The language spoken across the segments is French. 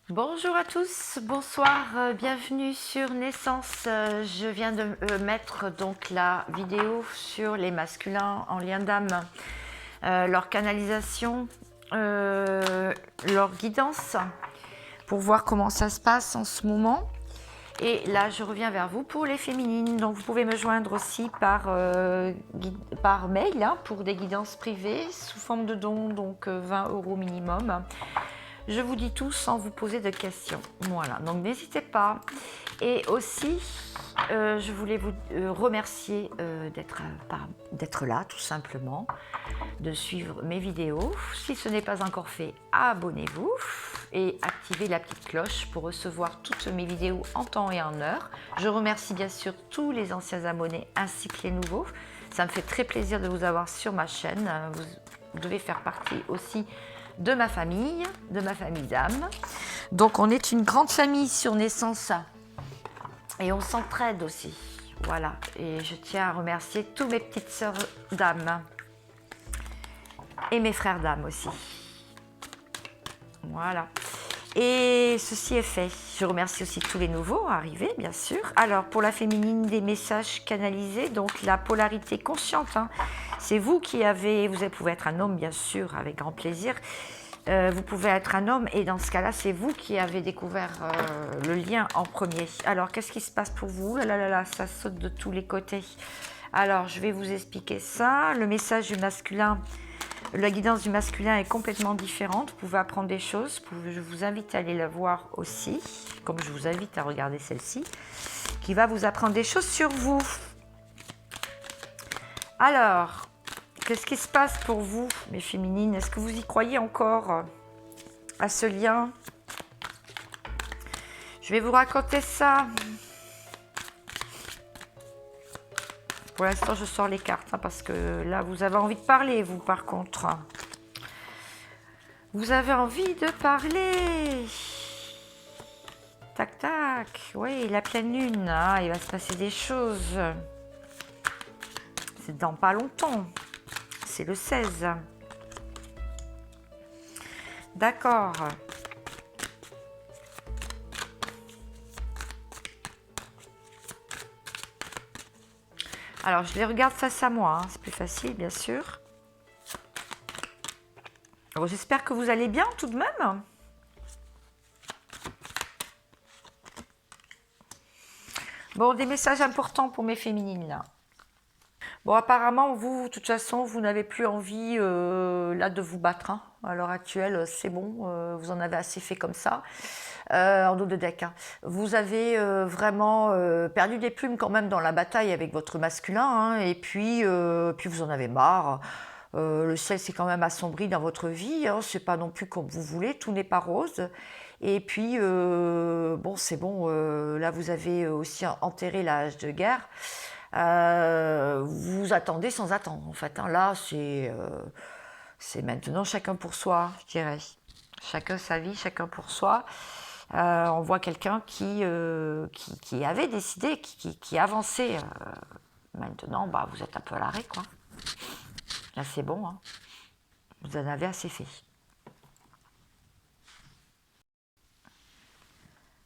Bonjour à tous, bonsoir, bienvenue sur Naissance. Je viens de mettre donc la vidéo sur les masculins en lien d'âme, leur canalisation, leur guidance, pour voir comment ça se passe en ce moment. Et là, je reviens vers vous pour les féminines. Donc, vous pouvez me joindre aussi par mail pour des guidances privées sous forme de dons, donc 20 € minimum. Je vous dis tout sans vous poser de questions. Voilà, donc n'hésitez pas. Et aussi, je voulais vous remercier d'être là, tout simplement, de suivre mes vidéos. Si ce n'est pas encore fait, abonnez-vous et activez la petite cloche pour recevoir toutes mes vidéos en temps et en heure. Je remercie bien sûr tous les anciens abonnés ainsi que les nouveaux. Ça me fait très plaisir de vous avoir sur ma chaîne. Vous devez faire partie aussi de ma famille d'âme. Donc on est une grande famille sur Naissance et on s'entraide aussi. Voilà, et je tiens à remercier tous mes petites sœurs d'âme et mes frères d'âme aussi. Voilà. Et ceci est fait. Je remercie aussi tous les nouveaux arrivés, bien sûr. Alors, pour la féminine, des messages canalisés, donc la polarité consciente. C'est vous qui avez, vous pouvez être un homme, bien sûr, avec grand plaisir. Vous pouvez être un homme et dans ce cas-là, c'est vous qui avez découvert le lien en premier. Alors, qu'est-ce qui se passe pour vous? Là, ça saute de tous les côtés. Alors, je vais vous expliquer ça. Le message du masculin, la guidance du masculin est complètement différente. Vous pouvez apprendre des choses. Je vous invite à aller la voir aussi, comme je vous invite à regarder celle-ci, qui va vous apprendre des choses sur vous. Alors, qu'est-ce qui se passe pour vous, mes féminines? Est-ce que vous y croyez encore à ce lien? Je vais vous raconter ça. Pour l'instant, je sors les cartes parce que là, vous avez envie de parler, vous, par contre. Vous avez envie de parler. Tac, tac. Oui, la pleine lune. Ah, il va se passer des choses. C'est dans pas longtemps. C'est le 16. D'accord. Alors, je les regarde face à moi. C'est plus facile, bien sûr. J'espère que vous allez bien tout de même. Bon, des messages importants pour mes féminines là. Bon, apparemment, vous, de toute façon, vous n'avez plus envie là de vous battre. À l'heure actuelle, c'est bon, vous en avez assez fait comme ça. En dos de deck. Vous avez vraiment perdu des plumes quand même dans la bataille avec votre masculin. Et puis vous en avez marre. Le ciel s'est quand même assombri dans votre vie. C'est pas non plus comme vous voulez. Tout n'est pas rose. Et puis, bon, c'est bon. Là, vous avez aussi enterré l'âge de guerre. Vous attendez sans attendre, en fait. Là, c'est maintenant chacun pour soi, je dirais. Chacun sa vie, chacun pour soi. On voit quelqu'un qui avait décidé, qui avançait. Maintenant, vous êtes un peu à l'arrêt, quoi. Là, c'est bon. Vous en avez assez fait.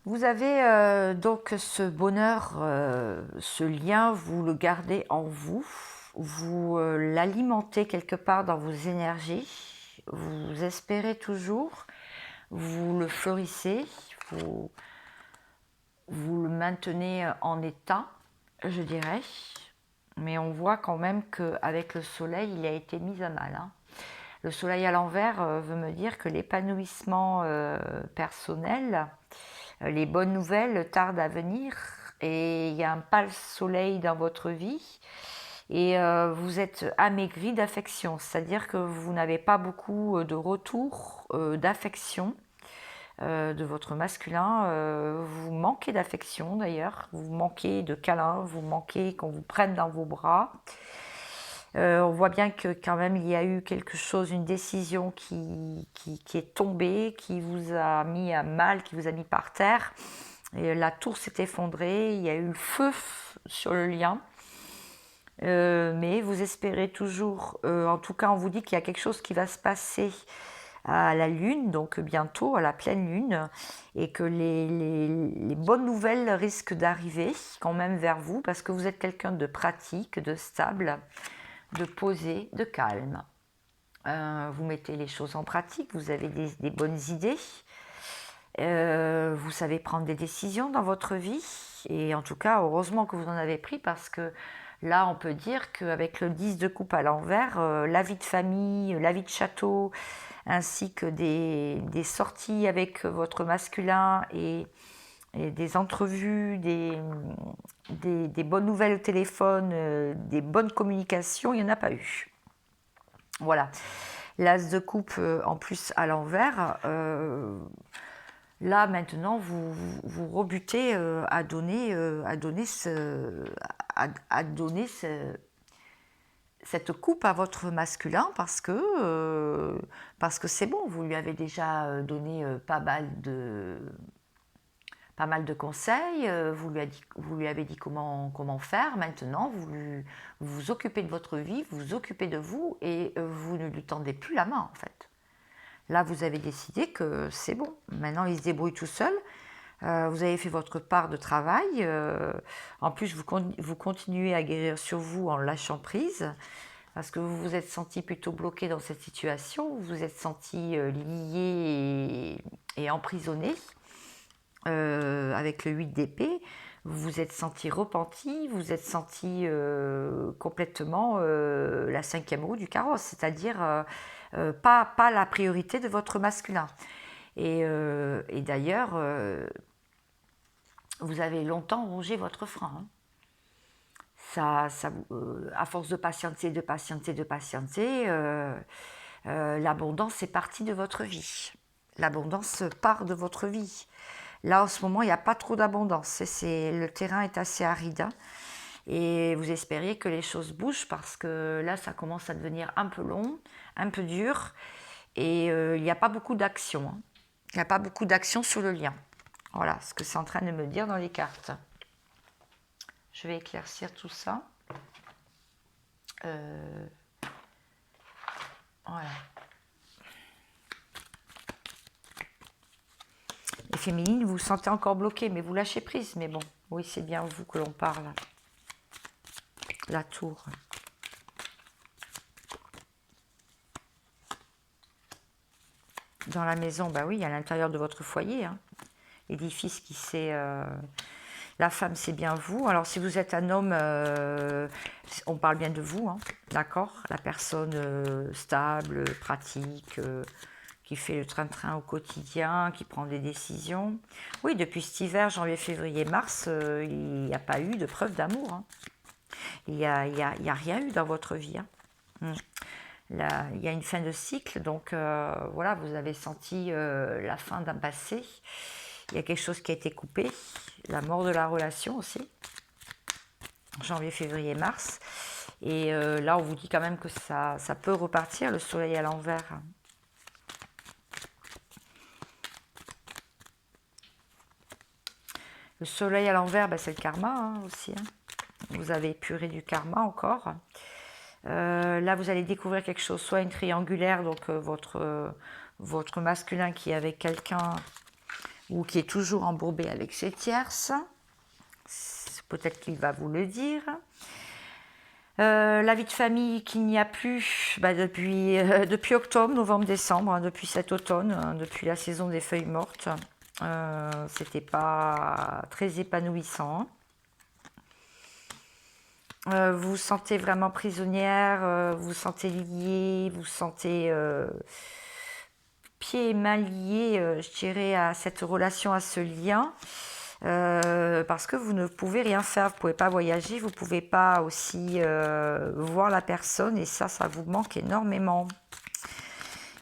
Vous avez donc ce bonheur, ce lien, vous le gardez en vous. Vous l'alimentez quelque part dans vos énergies. Vous espérez toujours. Vous le fleurissez. Vous le maintenez en état, je dirais. Mais on voit quand même qu'avec le soleil, il a été mis à mal. Le soleil à l'envers veut me dire que l'épanouissement personnel, les bonnes nouvelles tardent à venir. Et il y a un pâle soleil dans votre vie. Et vous êtes amaigri d'affection. C'est-à-dire que vous n'avez pas beaucoup de retour d'affection. De votre masculin, vous manquez d'affection d'ailleurs, vous manquez de câlins, vous manquez qu'on vous prenne dans vos bras. On voit bien que quand même il y a eu quelque chose, une décision qui est tombée, qui vous a mis à mal, qui vous a mis par terre. Et la tour s'est effondrée, il y a eu le feu sur le lien. Mais vous espérez toujours, en tout cas on vous dit qu'il y a quelque chose qui va se passer à la lune, donc bientôt à la pleine lune, et que les bonnes nouvelles risquent d'arriver quand même vers vous, parce que vous êtes quelqu'un de pratique, de stable, de posé, de calme. Vous mettez les choses en pratique, vous avez des bonnes idées, vous savez prendre des décisions dans votre vie, et en tout cas, heureusement que vous en avez pris, parce que là, on peut dire qu'avec le 10 de coupe à l'envers, la vie de famille, la vie de château, ainsi que des sorties avec votre masculin et des entrevues, des bonnes nouvelles au téléphone, des bonnes communications, il n'y en a pas eu. Voilà. L'as de coupe en plus à l'envers, là maintenant vous rebutez à donner cette coupe à votre masculin, parce que c'est bon, vous lui avez déjà donné pas mal de conseils, vous lui avez dit comment faire. Maintenant, vous vous occupez de votre vie, vous vous occupez de vous, et vous ne lui tendez plus la main en fait. Là, vous avez décidé que c'est bon. Maintenant, il se débrouille tout seul. Vous avez fait votre part de travail. En plus, vous continuez à guérir sur vous en lâchant prise, parce que vous vous êtes senti plutôt bloqué dans cette situation. Vous vous êtes senti lié et emprisonné avec le 8 d'épée. Vous vous êtes senti repenti, vous vous êtes senti complètement la 5e roue du carrosse, c'est-à-dire pas la priorité de votre masculin. Et d'ailleurs, vous avez longtemps rongé votre frein. Hein. À force de patienter, l'abondance est partie de votre vie. L'abondance part de votre vie. Là, en ce moment, il n'y a pas trop d'abondance. Le terrain est assez aride. Hein, et vous espériez que les choses bougent, parce que là, ça commence à devenir un peu long, un peu dur. Et il n'y a pas beaucoup d'action. Hein. Il n'y a pas beaucoup d'action sur le lien. Voilà ce que c'est en train de me dire dans les cartes. Je vais éclaircir tout ça. Voilà. Les féminines, vous vous sentez encore bloqué, mais vous lâchez prise. Mais bon, oui, c'est bien vous que l'on parle. La tour. Dans la maison, bah oui, à l'intérieur de votre foyer. Hein. L'édifice qui s'est... La femme, c'est bien vous. Alors, si vous êtes un homme, on parle bien de vous, hein, d'accord? La personne stable, pratique, qui fait le train-train au quotidien, qui prend des décisions. Oui, depuis cet hiver, janvier, février, mars, il n'y a pas eu de preuve d'amour. Hein. Il n'y a rien eu dans votre vie. Hein. Là, il y a une fin de cycle, donc voilà, vous avez senti la fin d'un passé. Il y a quelque chose qui a été coupé, la mort de la relation aussi, janvier, février, mars. Et là, on vous dit quand même que ça peut repartir, le soleil à l'envers. Le soleil à l'envers, ben, c'est le karma hein, aussi. Hein. Vous avez épuré du karma encore. Là, vous allez découvrir quelque chose, soit une triangulaire, donc votre masculin qui est avec quelqu'un ou qui est toujours embourbé avec ses tierces. Peut-être qu'il va vous le dire. La vie de famille qu'il n'y a plus bah, depuis octobre, novembre, décembre, hein, depuis cet automne, hein, depuis la saison des feuilles mortes. C'était pas très épanouissant. Vous vous sentez vraiment prisonnière, vous vous sentez liée, vous vous sentez pieds et mains liés, je dirais, à cette relation, à ce lien. Parce que vous ne pouvez rien faire, vous ne pouvez pas voyager, vous ne pouvez pas aussi voir la personne, et ça vous manque énormément.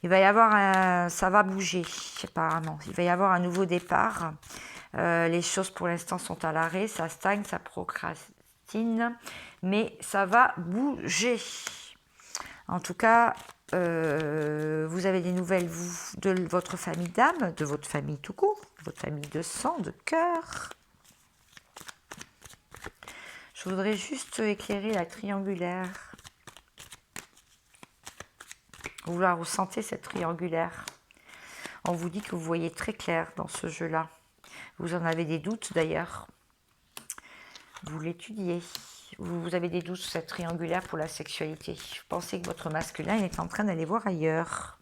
Il va y avoir ça va bouger apparemment, il va y avoir un nouveau départ. Les choses pour l'instant sont à l'arrêt, ça stagne, ça procrastine, mais ça va bouger. En tout cas, vous avez des nouvelles de votre famille d'âme, de votre famille tout court, de votre famille de sang, de cœur. Je voudrais juste éclairer la triangulaire. Vous la ressentez, cette triangulaire? On vous dit que vous voyez très clair dans ce jeu-là. Vous en avez des doutes d'ailleurs. Vous l'étudiez. Vous avez des doutes sur cette triangulaire pour la sexualité. Vous pensez que votre masculin est en train d'aller voir ailleurs.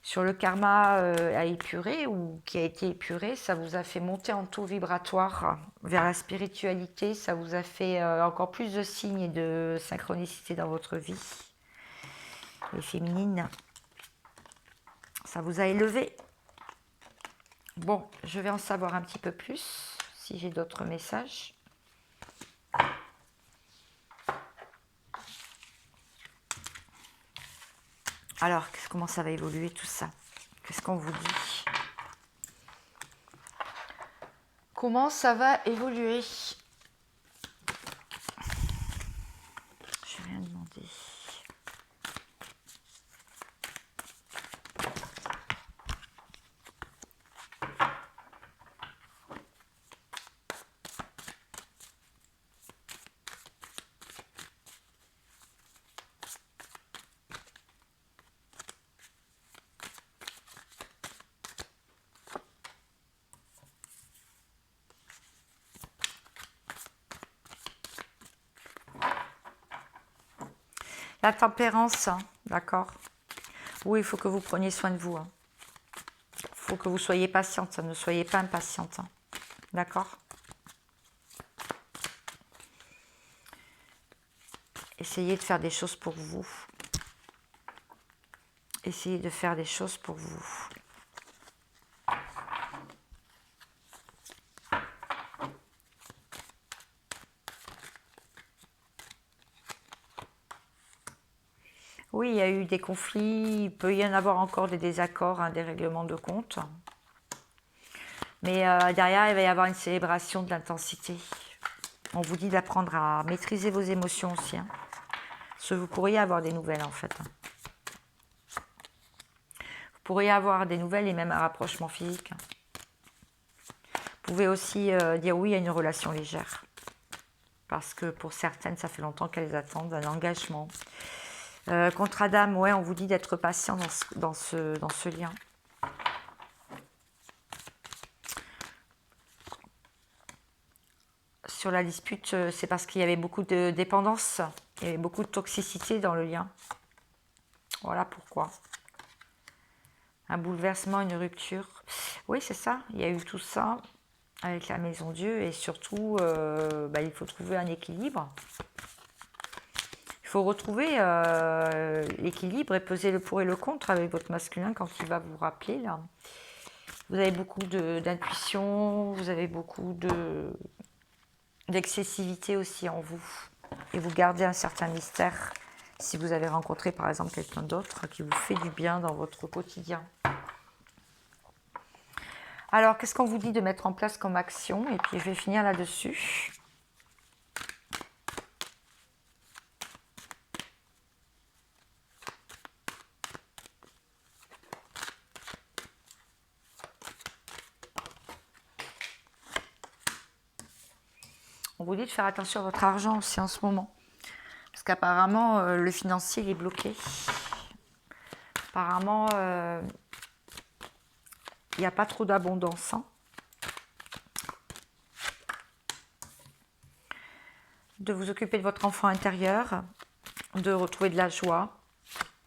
Sur le karma à épurer ou qui a été épuré, ça vous a fait monter en taux vibratoire vers la spiritualité. Ça vous a fait encore plus de signes et de synchronicité dans votre vie. Les féminines, ça vous a élevé. Bon, je vais en savoir un petit peu plus si j'ai d'autres messages. Alors, comment ça va évoluer tout ça? Qu'est-ce qu'on vous dit? Comment ça va évoluer? Je vais rien demander. La tempérance, hein, d'accord? Oui, il faut que vous preniez soin de vous. Hein. Il faut que vous soyez patiente, ne soyez pas impatiente. Hein. D'accord? Essayez de faire des choses pour vous. Essayez de faire des choses pour vous. Oui, il y a eu des conflits, il peut y en avoir encore des désaccords, hein, des règlements de compte. Mais derrière, il va y avoir une célébration de l'intensité. On vous dit d'apprendre à maîtriser vos émotions aussi. Hein. Parce que vous pourriez avoir des nouvelles en fait. Vous pourriez avoir des nouvelles et même un rapprochement physique. Vous pouvez aussi dire oui à une relation légère. Parce que pour certaines, ça fait longtemps qu'elles attendent un engagement. Contre dame, ouais, on vous dit d'être patient dans ce lien. Sur la dispute, c'est parce qu'il y avait beaucoup de dépendance, il y avait beaucoup de toxicité dans le lien. Voilà pourquoi. Un bouleversement, une rupture. Oui, c'est ça, il y a eu tout ça avec la Maison Dieu et surtout, il faut trouver un équilibre. Il faut retrouver l'équilibre et peser le pour et le contre avec votre masculin quand il va vous rappeler. Là. Vous avez beaucoup d'intuition, vous avez beaucoup d'excessivité aussi en vous. Et vous gardez un certain mystère si vous avez rencontré par exemple quelqu'un d'autre qui vous fait du bien dans votre quotidien. Alors, qu'est-ce qu'on vous dit de mettre en place comme action? Et puis, je vais finir là-dessus. On vous dit de faire attention à votre argent aussi en ce moment. Parce qu'apparemment, le financier il est bloqué. Apparemment, il n'y a pas trop d'abondance. Hein. De vous occuper de votre enfant intérieur, de retrouver de la joie,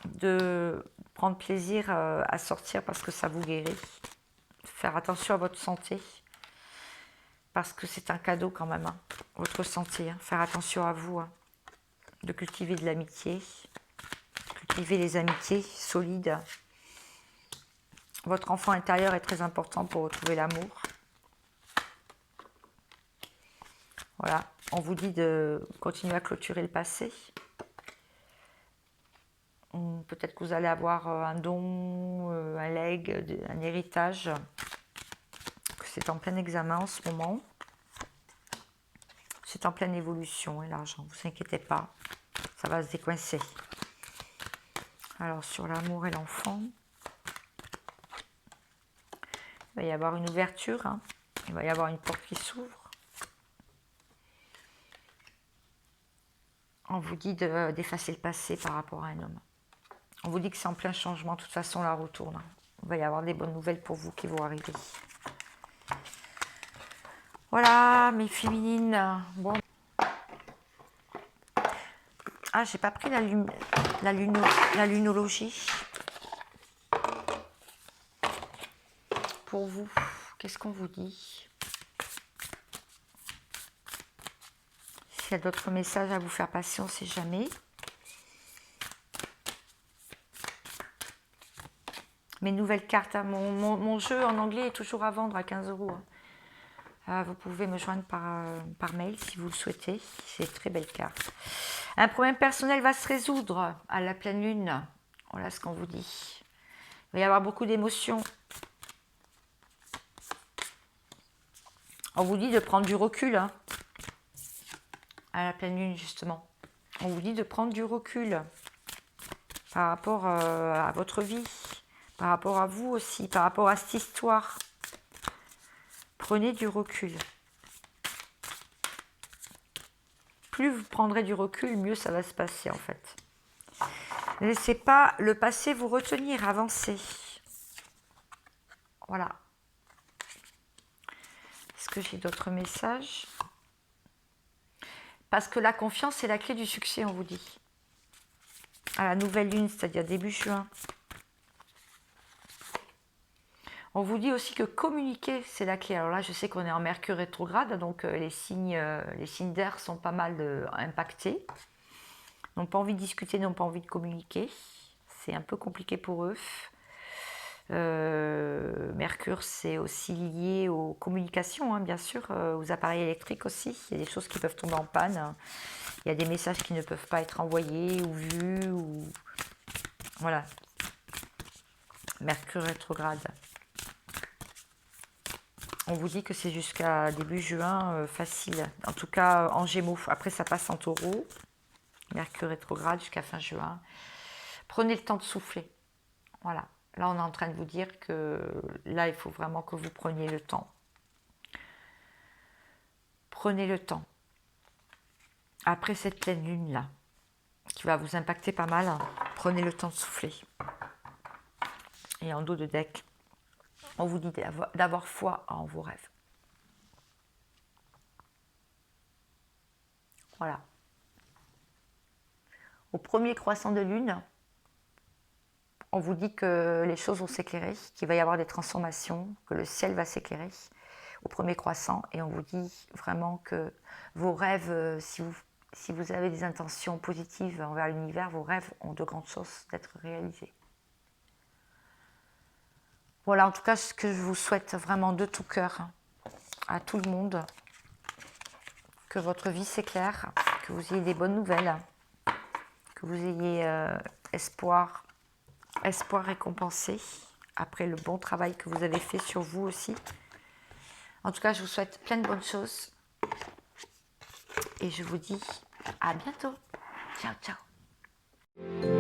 de prendre plaisir à sortir parce que ça vous guérit. Faire attention à votre santé. Parce que c'est un cadeau quand même, hein, votre santé. Hein. Faire attention à vous. Hein. De cultiver de l'amitié. Cultiver les amitiés solides. Votre enfant intérieur est très important pour retrouver l'amour. Voilà, on vous dit de continuer à clôturer le passé. Peut-être que vous allez avoir un don, un legs, un héritage. C'est en plein examen en ce moment. C'est en pleine évolution, hein, l'argent, ne vous inquiétez pas. Ça va se décoincer. Alors, sur l'amour et l'enfant, il va y avoir une ouverture. Hein. Il va y avoir une porte qui s'ouvre. On vous dit d'effacer le passé par rapport à un homme. On vous dit que c'est en plein changement. De toute façon, la roue tourne. Il va y avoir des bonnes nouvelles pour vous qui vont arriver. Voilà, mes féminines. Bon. Ah, j'ai pas pris la lunologie. Pour vous, qu'est-ce qu'on vous dit? S'il y a d'autres messages à vous faire passer, on ne sait jamais. Mes nouvelles cartes, hein, mon jeu en anglais est toujours à vendre à 15 €. Vous pouvez me joindre par mail si vous le souhaitez. C'est une très belle carte. Un problème personnel va se résoudre à la pleine lune. Voilà ce qu'on vous dit. Il va y avoir beaucoup d'émotions. On vous dit de prendre du recul, hein, à la pleine lune, justement. On vous dit de prendre du recul par rapport à votre vie, par rapport à vous aussi, par rapport à cette histoire. Prenez du recul. Plus vous prendrez du recul, mieux ça va se passer, en fait. Ne laissez pas le passé vous retenir, avancez. Voilà. Est-ce que j'ai d'autres messages? Parce que la confiance est la clé du succès, on vous dit. À la nouvelle lune, c'est-à-dire début juin. On vous dit aussi que communiquer, c'est la clé. Alors là, je sais qu'on est en Mercure rétrograde, donc les signes d'air sont pas mal impactés. Ils n'ont pas envie de discuter, n'ont pas envie de communiquer. C'est un peu compliqué pour eux. Mercure, c'est aussi lié aux communications, hein, bien sûr, aux appareils électriques aussi. Il y a des choses qui peuvent tomber en panne. Il y a des messages qui ne peuvent pas être envoyés ou vus. Ou... Voilà. Mercure rétrograde. On vous dit que c'est jusqu'à début juin facile. En tout cas, en Gémeaux. Après, ça passe en Taureau. Mercure rétrograde jusqu'à fin juin. Prenez le temps de souffler. Voilà. Là, on est en train de vous dire que là, il faut vraiment que vous preniez le temps. Prenez le temps. Après cette pleine lune-là, qui va vous impacter pas mal, prenez le temps de souffler. Et en dos de deck, on vous dit d'avoir foi en vos rêves. Voilà. Au premier croissant de lune, on vous dit que les choses vont s'éclairer, qu'il va y avoir des transformations, que le ciel va s'éclairer au premier croissant. Et on vous dit vraiment que vos rêves, si vous avez des intentions positives envers l'univers, vos rêves ont de grandes chances d'être réalisés. Voilà, en tout cas, ce que je vous souhaite vraiment de tout cœur à tout le monde, que votre vie s'éclaire, que vous ayez des bonnes nouvelles, que vous ayez espoir récompensé après le bon travail que vous avez fait sur vous aussi. En tout cas, je vous souhaite plein de bonnes choses et je vous dis à bientôt. Ciao, ciao.